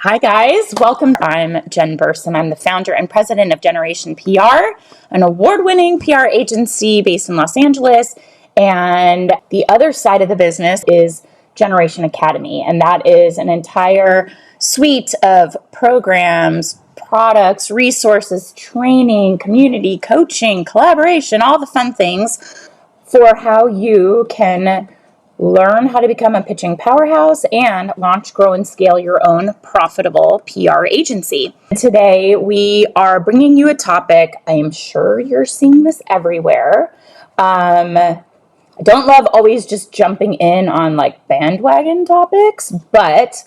Hi guys, welcome. I'm Jen Burson. I'm the founder and president of Generation PR, an award-winning PR agency based in Los Angeles. And the other side of the business is Generation Academy, and that is an entire suite of programs, products, resources, training, community, coaching, collaboration, all the fun things for how you can learn how to become a pitching powerhouse and launch, grow, and scale your own profitable PR agency. Today, we are bringing you a topic. I am sure you're seeing this everywhere. I don't love always just jumping in on like bandwagon topics, but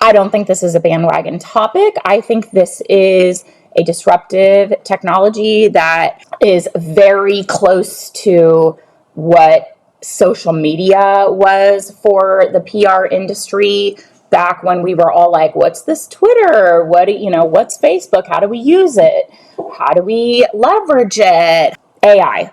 I don't think this is a bandwagon topic. I think this is a disruptive technology that is very close to what social media was for the PR industry back when we were all like, what's this Twitter? What's Facebook? How do we use it? How do we leverage it? AI.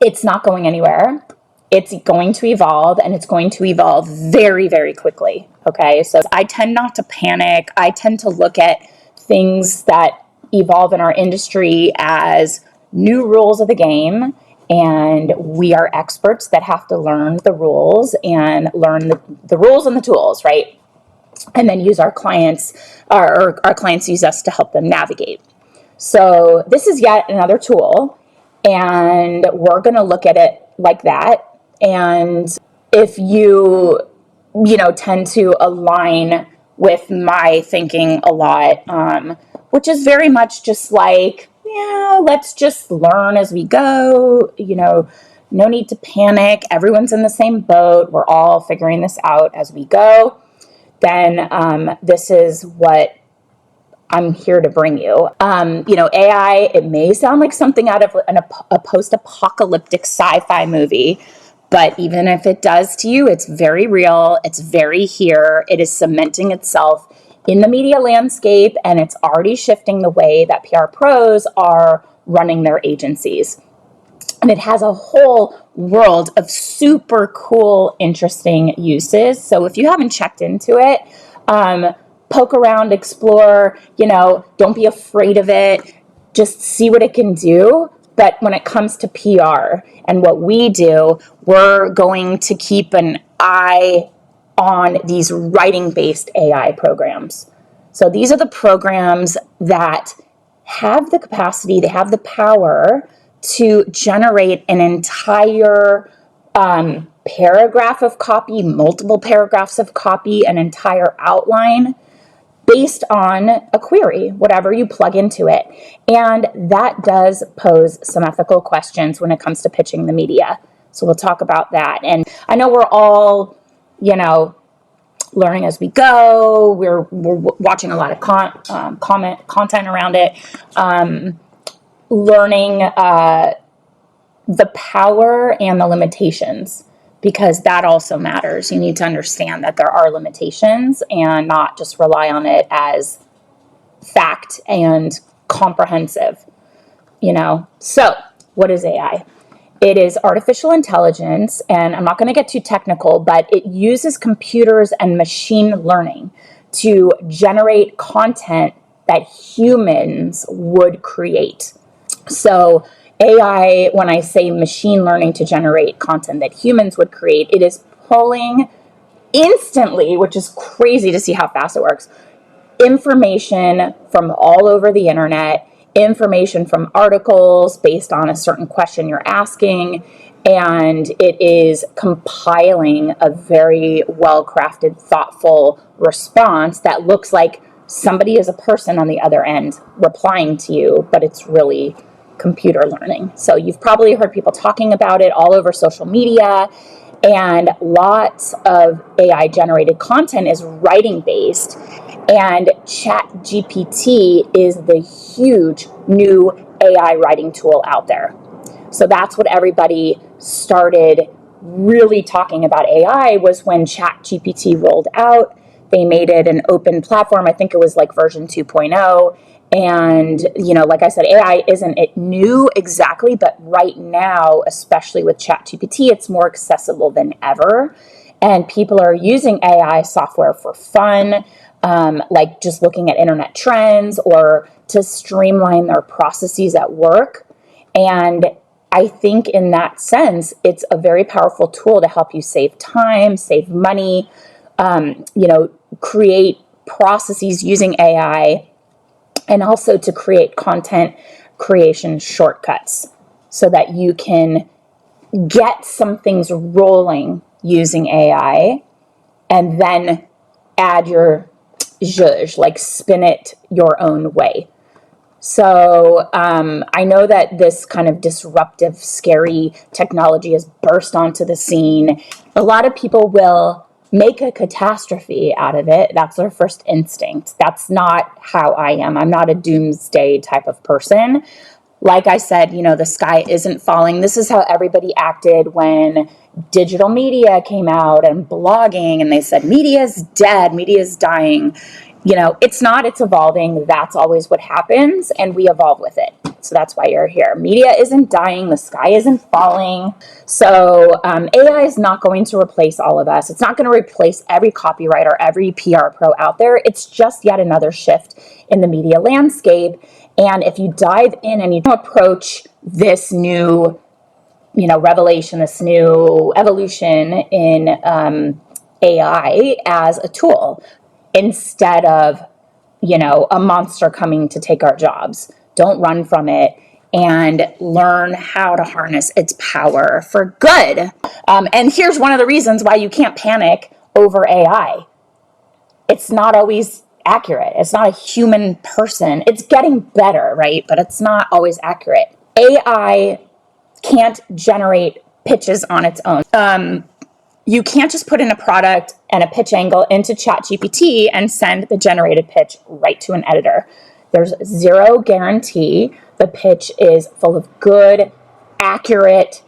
It's not going anywhere. It's going to evolve, and it's going to evolve very, very quickly. Okay, so I tend not to panic. I tend to look at things that evolve in our industry as new rules of the game, and we are experts that have to learn the rules and learn the rules and the tools, right? And then use our clients, or our clients use us to help them navigate. So this is yet another tool, and we're going to look at it like that. And if you tend to align with my thinking a lot, which is very much just like, let's just learn as we go, no need to panic. Everyone's in the same boat. We're all figuring this out as we go. Then this is what I'm here to bring you. AI, it may sound like something out of a post-apocalyptic sci-fi movie, but even if it does to you, it's very real. It's very here. It is cementing itself in the media landscape, and it's already shifting the way that PR pros are running their agencies. And it has a whole world of super cool, interesting uses. So if you haven't checked into it, poke around, explore, don't be afraid of it. Just see what it can do. But when it comes to PR and what we do, we're going to keep an eye on these writing-based AI programs. So these are the programs that have the capacity, they have the power to generate an entire paragraph of copy, multiple paragraphs of copy, an entire outline based on a query, whatever you plug into it. And that does pose some ethical questions when it comes to pitching the media. So we'll talk about that. And I know we're all, learning as we go. We're watching a lot of content around it, learning the power and the limitations, because that also matters. You need to understand that there are limitations and not just rely on it as fact and comprehensive, So what is AI? It is artificial intelligence, and I'm not going to get too technical, but it uses computers and machine learning to generate content that humans would create. So AI, when I say machine learning to generate content that humans would create, it is pulling instantly, which is crazy to see how fast it works, information from all over the internet, information from articles based on a certain question you're asking, and it is compiling a very well-crafted, thoughtful response that looks like somebody is a person on the other end replying to you, but it's really computer learning. So you've probably heard people talking about it all over social media, and lots of AI generated content is writing based, and ChatGPT is the huge new AI writing tool out there. So that's what everybody started really talking about AI was when ChatGPT rolled out. They made it an open platform. I think it was like version 2.0. And, like I said, AI isn't it new exactly, but right now, especially with ChatGPT, it's more accessible than ever. And people are using AI software for fun. like just looking at internet trends or to streamline their processes at work. And I think in that sense, it's a very powerful tool to help you save time, save money, create processes using AI, and also to create content creation shortcuts so that you can get some things rolling using AI and then add your zhuzh, like spin it your own way. So I know that this kind of disruptive, scary technology has burst onto the scene. A lot of people will make a catastrophe out of it. That's their first instinct. That's not how I am. I'm not a doomsday type of person. Like I said, the sky isn't falling. This is how everybody acted when digital media came out and blogging, and they said, media is dead, media is dying. It's not, it's evolving. That's always what happens, and we evolve with it. So that's why you're here. Media isn't dying. The sky isn't falling. So AI is not going to replace all of us. It's not going to replace every copywriter, every PR pro out there. It's just yet another shift in the media landscape. And if you dive in and you approach this new, revelation, this new evolution in AI as a tool, instead of, a monster coming to take our jobs. Don't run from it and learn how to harness its power for good. And here's one of the reasons why you can't panic over AI. It's not always accurate. It's not a human person. It's getting better, right? But it's not always accurate. AI can't generate pitches on its own. You can't just put in a product and a pitch angle into ChatGPT and send the generated pitch right to an editor. There's zero guarantee the pitch is full of good, accurate,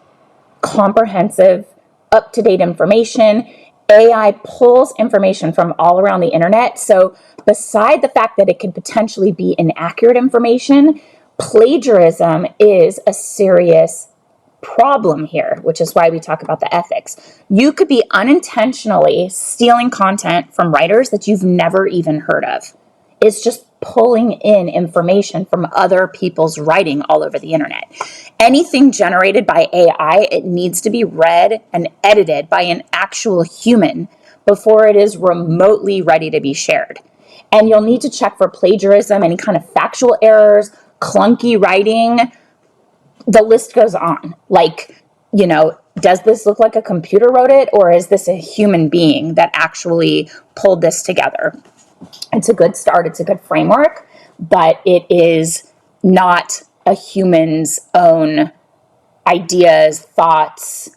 comprehensive, up-to-date information. AI pulls information from all around the internet. So beside the fact that it could potentially be inaccurate information, plagiarism is a serious problem here, which is why we talk about the ethics. You could be unintentionally stealing content from writers that you've never even heard of. It's just pulling in information from other people's writing all over the internet. Anything generated by AI, it needs to be read and edited by an actual human before it is remotely ready to be shared. And you'll need to check for plagiarism, any kind of factual errors, clunky writing. The list goes on. Does this look like a computer wrote it, or is this a human being that actually pulled this together? It's a good start. It's a good framework, but it is not a human's own ideas, thoughts,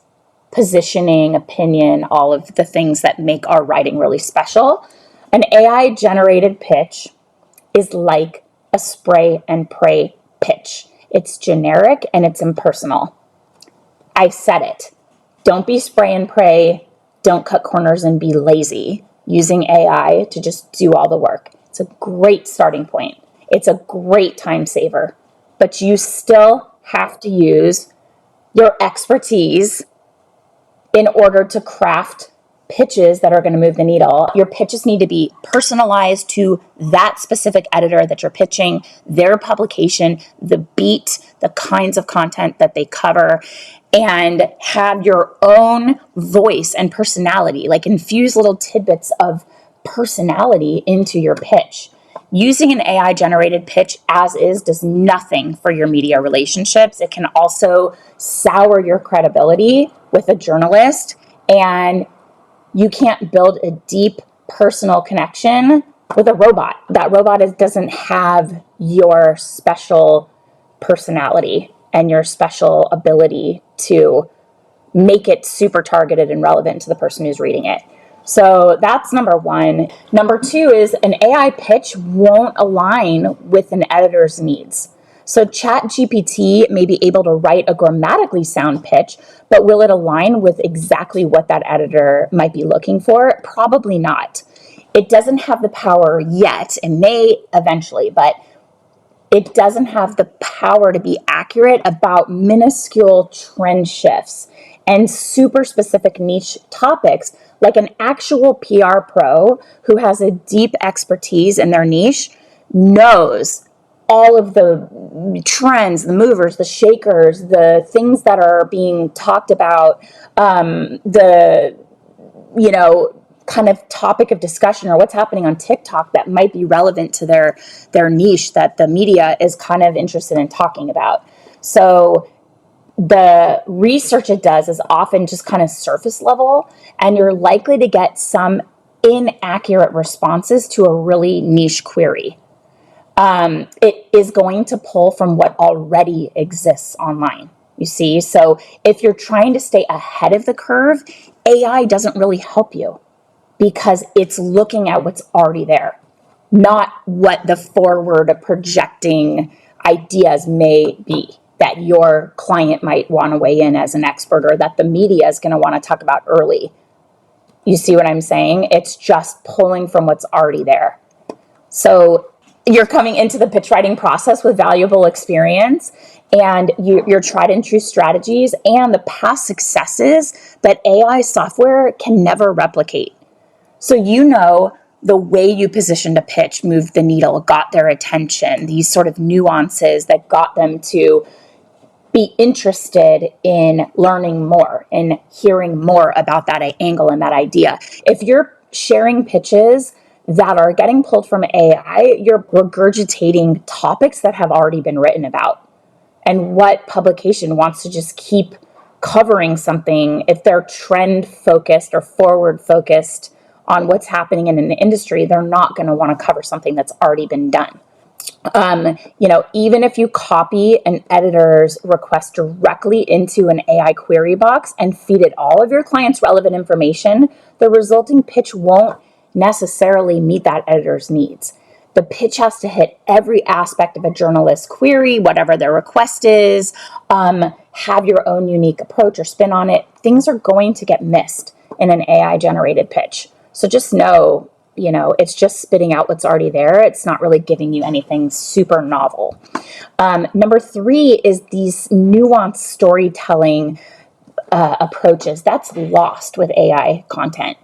positioning, opinion, all of the things that make our writing really special. An AI-generated pitch is like a spray and pray pitch. It's generic and it's impersonal. I said it. Don't be spray and pray. Don't cut corners and be lazy using AI to just do all the work. It's a great starting point. It's a great time saver. But you still have to use your expertise in order to craft pitches that are going to move the needle. Your pitches need to be personalized to that specific editor that you're pitching, their publication, the beat, the kinds of content that they cover, and have your own voice and personality, like infuse little tidbits of personality into your pitch. Using an AI generated pitch as is does nothing for your media relationships. It can also sour your credibility with a journalist, and you can't build a deep personal connection with a robot. That robot doesn't have your special personality and your special ability to make it super targeted and relevant to the person who's reading it. So that's number one. Number two is an AI pitch won't align with an editor's needs. So ChatGPT may be able to write a grammatically sound pitch, but will it align with exactly what that editor might be looking for? Probably not. It doesn't have the power yet, and may eventually, but it doesn't have the power to be accurate about minuscule trend shifts and super specific niche topics, like an actual PR pro who has a deep expertise in their niche, knows all of the trends, the movers, the shakers, the things that are being talked about, the, kind of topic of discussion, or what's happening on TikTok that might be relevant to their niche that the media is kind of interested in talking about. So the research it does is often just kind of surface level, and you're likely to get some inaccurate responses to a really niche query. It is going to pull from what already exists online, you see. So if you're trying to stay ahead of the curve, AI doesn't really help you because it's looking at what's already there, not what the forward projecting ideas may be that your client might want to weigh in as an expert, or that the media is going to want to talk about early. You see what I'm saying? It's just pulling from what's already there. So you're coming into the pitch writing process with valuable experience and your tried and true strategies and the past successes that AI software can never replicate. So the way you positioned a pitch moved the needle, got their attention, these sort of nuances that got them to be interested in learning more and hearing more about that angle and that idea. If you're sharing pitches that are getting pulled from AI, you're regurgitating topics that have already been written about. And what publication wants to just keep covering something if they're trend focused or forward focused on what's happening in an industry? They're not going to want to cover something that's already been done. Even if you copy an editor's request directly into an AI query box and feed it all of your client's relevant information, the resulting pitch won't necessarily meet that editor's needs. The pitch has to hit every aspect of a journalist's query, whatever their request is, have your own unique approach or spin on it. Things are going to get missed in an AI generated pitch. So just know, it's just spitting out what's already there. It's not really giving you anything super novel. Number 3 is these nuanced storytelling approaches. That's lost with AI content.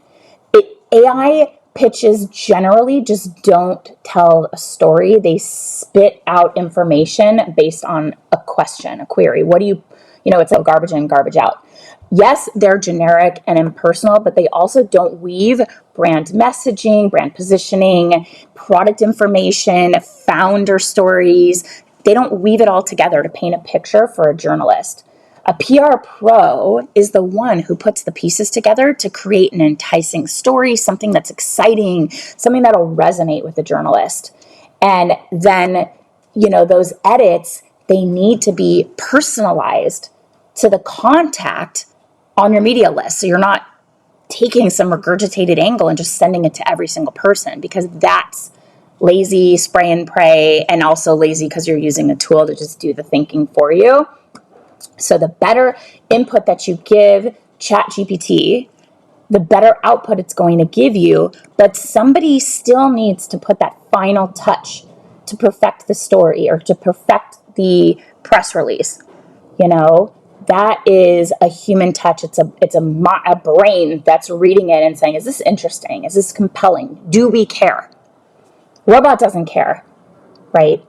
AI pitches generally just don't tell a story. They spit out information based on a question, a query. It's like garbage in, garbage out. Yes, they're generic and impersonal, but they also don't weave brand messaging, brand positioning, product information, founder stories. They don't weave it all together to paint a picture for a journalist. A PR pro is the one who puts the pieces together to create an enticing story, something that's exciting, something that'll resonate with the journalist. And then, those edits, they need to be personalized to the contact on your media list. So you're not taking some regurgitated angle and just sending it to every single person, because that's lazy, spray and pray, and also lazy because you're using a tool to just do the thinking for you. So the better input that you give ChatGPT, the better output it's going to give you, but somebody still needs to put that final touch to perfect the story or to perfect the press release. That is a human touch. It's a brain that's reading it and saying, is this interesting? Is this compelling? Do we care? Robot doesn't care, right?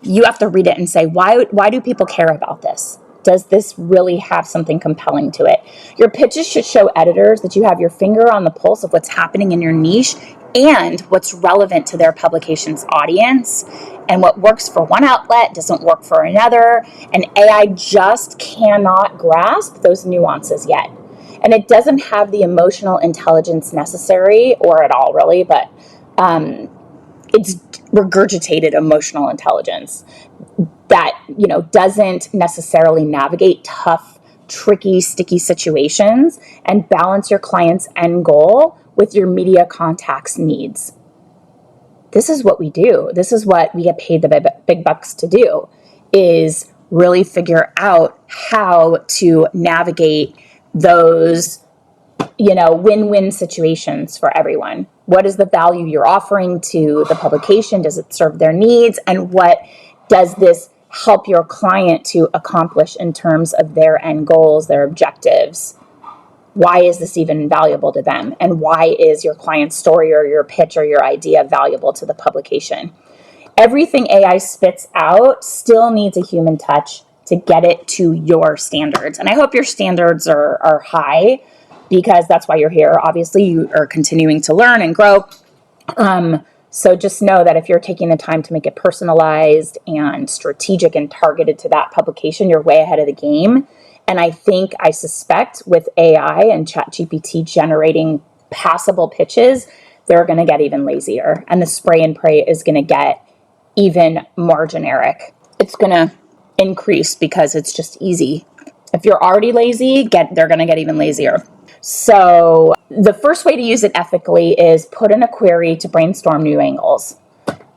You have to read it and say, why do people care about this? Does this really have something compelling to it? Your pitches should show editors that you have your finger on the pulse of what's happening in your niche and what's relevant to their publication's audience. And what works for one outlet doesn't work for another. And AI just cannot grasp those nuances yet. And it doesn't have the emotional intelligence necessary, or at all really, but it's regurgitated emotional intelligence that, doesn't necessarily navigate tough, tricky, sticky situations and balance your client's end goal with your media contact's needs. This is what we do. This is what we get paid the big bucks to do, is really figure out how to navigate those win-win situations for everyone. What is the value you're offering to the publication? Does it serve their needs? And what does this help your client to accomplish in terms of their end goals, their objectives. Why is this even valuable to them? And why is your client's story or your pitch or your idea valuable to the publication? Everything AI spits out still needs a human touch to get it to your standards. And I hope your standards are high, because that's why you're here. Obviously, you are continuing to learn and grow. So just know that if you're taking the time to make it personalized and strategic and targeted to that publication, you're way ahead of the game. And I suspect with AI and ChatGPT generating passable pitches, they're going to get even lazier. And the spray and pray is going to get even more generic. It's going to increase because it's just easy. If you're already lazy, they're going to get even lazier. So the first way to use it ethically is put in a query to brainstorm new angles.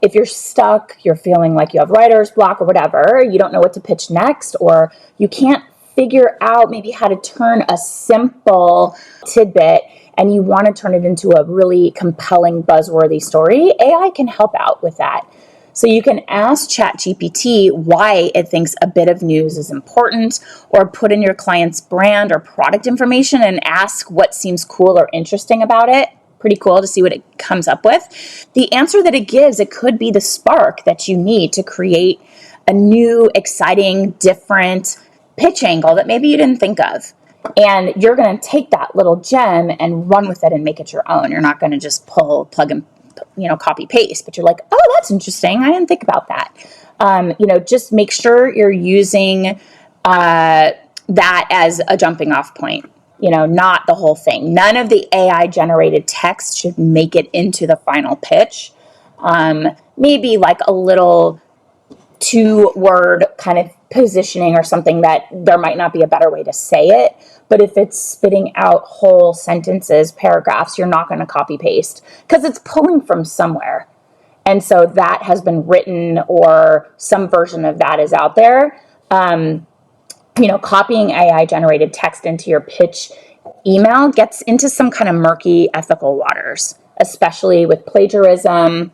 If you're stuck, you're feeling like you have writer's block or whatever, you don't know what to pitch next, or you can't figure out maybe how to turn a simple tidbit and you want to turn it into a really compelling, buzzworthy story, AI can help out with that. So you can ask ChatGPT why it thinks a bit of news is important, or put in your client's brand or product information and ask what seems cool or interesting about it. Pretty cool to see what it comes up with. The answer that it gives, it could be the spark that you need to create a new, exciting, different pitch angle that maybe you didn't think of. And you're going to take that little gem and run with it and make it your own. You're not going to just plug and copy paste, but you're like, oh, that's interesting. I didn't think about that. Just make sure you're using that as a jumping off point, not the whole thing. None of the AI generated text should make it into the final pitch. Maybe like a little 2-word kind of positioning or something that there might not be a better way to say it. But if it's spitting out whole sentences, paragraphs, you're not going to copy paste because it's pulling from somewhere. And so that has been written, or some version of that is out there. Copying AI generated text into your pitch email gets into some kind of murky ethical waters, especially with plagiarism.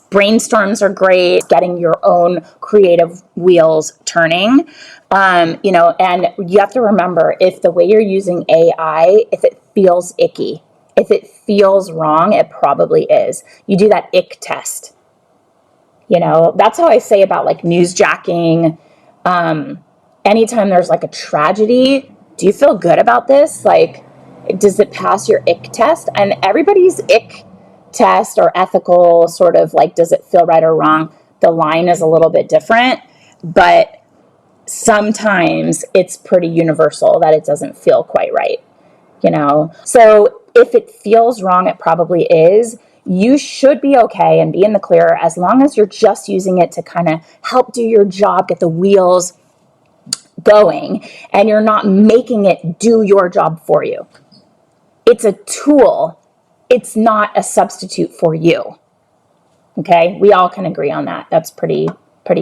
Brainstorms are great, getting your own creative wheels turning. And you have to remember, if the way you're using AI, if it feels icky, if it feels wrong, it probably is. You do that ick test. That's how I say about like newsjacking. Anytime there's like a tragedy, do you feel good about this? Like, does it pass your ick test? And everybody's ick test or ethical sort of like, does it feel right or wrong? The line is a little bit different, but sometimes it's pretty universal that it doesn't feel quite right, So if it feels wrong, it probably is. You should be okay and be in the clear as long as you're just using it to kind of help do your job, get the wheels going, and you're not making it do your job for you. It's a tool. It's not a substitute for you. Okay, we all can agree on that. That's pretty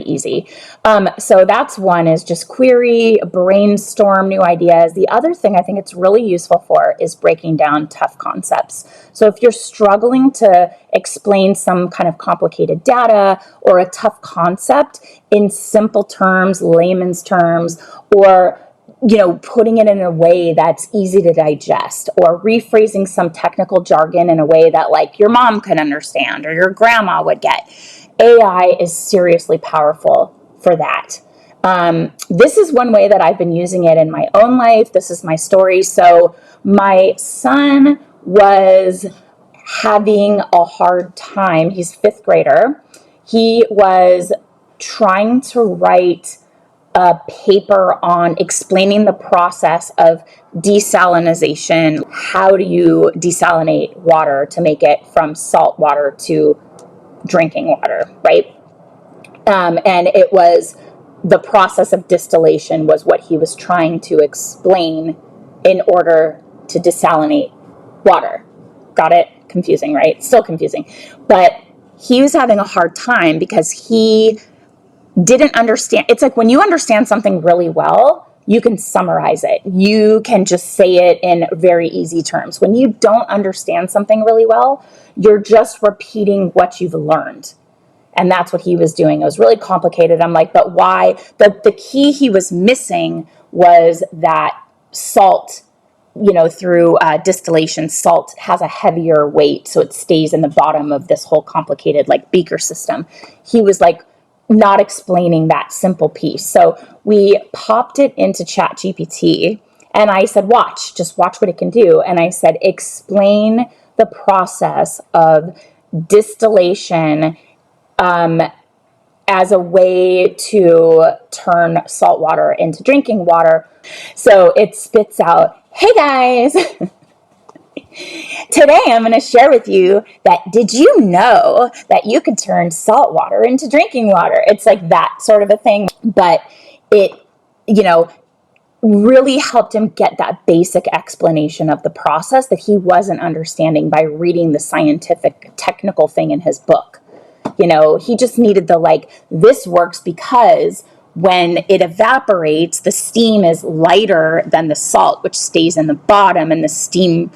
easy. So that's one, is just query, brainstorm new ideas. The other thing I think it's really useful for is breaking down tough concepts. So if you're struggling to explain some kind of complicated data or a tough concept in simple terms, layman's terms, or putting it in a way that's easy to digest, or rephrasing some technical jargon in a way that like your mom could understand or your grandma would get. AI is seriously powerful for that. This is one way that I've been using it in my own life. This is my story. So my son was having a hard time. He's 5th grader. He was trying to write a paper on explaining the process of desalination. How do you desalinate water to make it from salt water to drinking water, right? And it was the process of distillation was what he was trying to explain in order to desalinate water. Got it? Confusing, right? Still confusing. But he was having a hard time because he didn't understand. It's like when you understand something really well, you can summarize it. You can just say it in very easy terms. When you don't understand something really well, you're just repeating what you've learned. And that's what he was doing. It was really complicated. I'm like, but why? The key he was missing was that salt, through distillation, salt has a heavier weight, so it stays in the bottom of this whole complicated like beaker system. He was like not explaining that simple piece. So we popped it into ChatGPT and I said, just watch what it can do. And I said, explain the process of distillation as a way to turn salt water into drinking water. So it spits out, hey guys, today I'm going to share with you that did you know that you could turn salt water into drinking water? It's like that sort of a thing. But it, really helped him get that basic explanation of the process that he wasn't understanding by reading the scientific, technical thing in his book. He just needed this works because when it evaporates, the steam is lighter than the salt, which stays in the bottom, and the steam,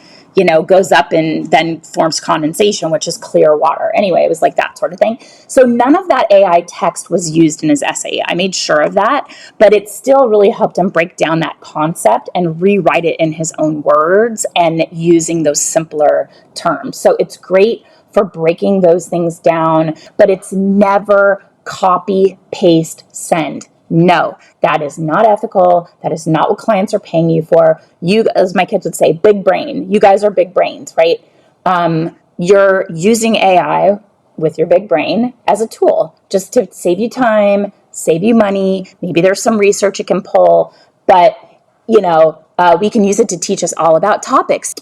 goes up and then forms condensation, which is clear water. Anyway, it was like that sort of thing. So none of that AI text was used in his essay. I made sure of that, but it still really helped him break down that concept and rewrite it in his own words and using those simpler terms. So it's great for breaking those things down, but it's never copy, paste, send. No, that is not ethical. That is not what clients are paying you for. You, as my kids would say, big brain. You guys are big brains, right? You're using AI with your big brain as a tool just to save you time, save you money. Maybe there's some research it can pull, but we can use it to teach us all about topics,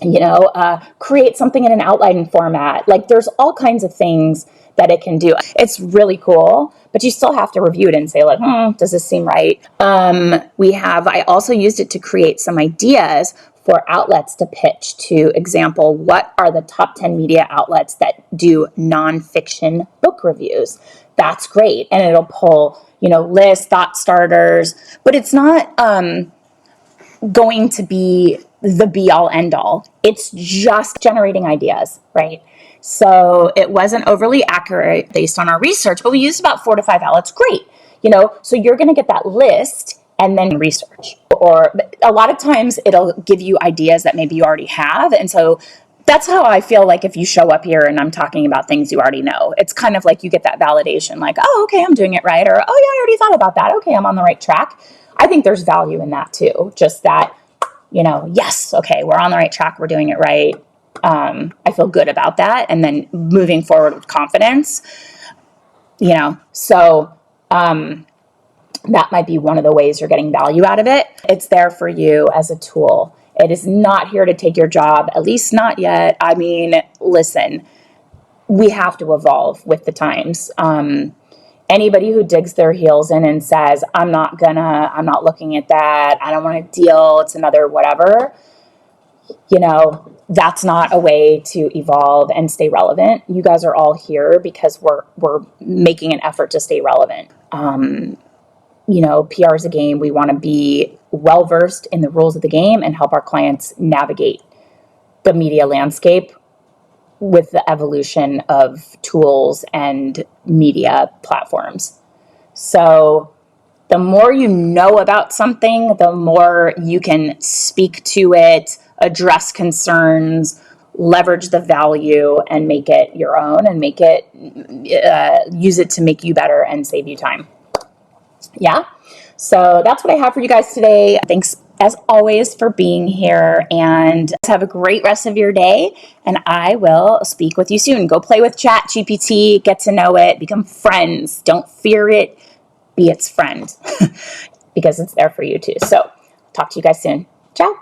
create something in an outline format. Like there's all kinds of things that it can do. It's really cool, but you still have to review it and say does this seem right? I also used it to create some ideas for outlets to pitch. To example, what are the top 10 media outlets that do nonfiction book reviews? That's great. And it'll pull, lists, thought starters, but it's not, going to be the be all end all. It's just generating ideas, right? So it wasn't overly accurate based on our research, but we used about 4 to 5 outlets. Great. So you're going to get that list and then research. Or a lot of times it'll give you ideas that maybe you already have. And so that's how I feel like if you show up here and I'm talking about things you already know. It's kind of like you get that validation, like, oh, okay, I'm doing it right. Or, oh, yeah, I already thought about that. Okay, I'm on the right track. I think there's value in that too. Just that, yes, okay, we're on the right track. We're doing it right. I feel good about that. And then moving forward with confidence, so that might be one of the ways you're getting value out of it. It's there for you as a tool. It is not here to take your job, at least not yet. I mean, listen, we have to evolve with the times. Anybody who digs their heels in and says, I'm not looking at that, I don't want to deal, it's another whatever, that's not a way to evolve and stay relevant. You guys are all here because we're making an effort to stay relevant. PR is a game. We want to be well-versed in the rules of the game and help our clients navigate the media landscape with the evolution of tools and media platforms. So the more you know about something, the more you can speak to it, address concerns, leverage the value, and make it your own and make it, use it to make you better and save you time. Yeah. So that's what I have for you guys today. Thanks as always for being here, and have a great rest of your day, and I will speak with you soon. Go play with ChatGPT, get to know it, become friends. Don't fear it, be its friend because it's there for you too. So talk to you guys soon. Ciao.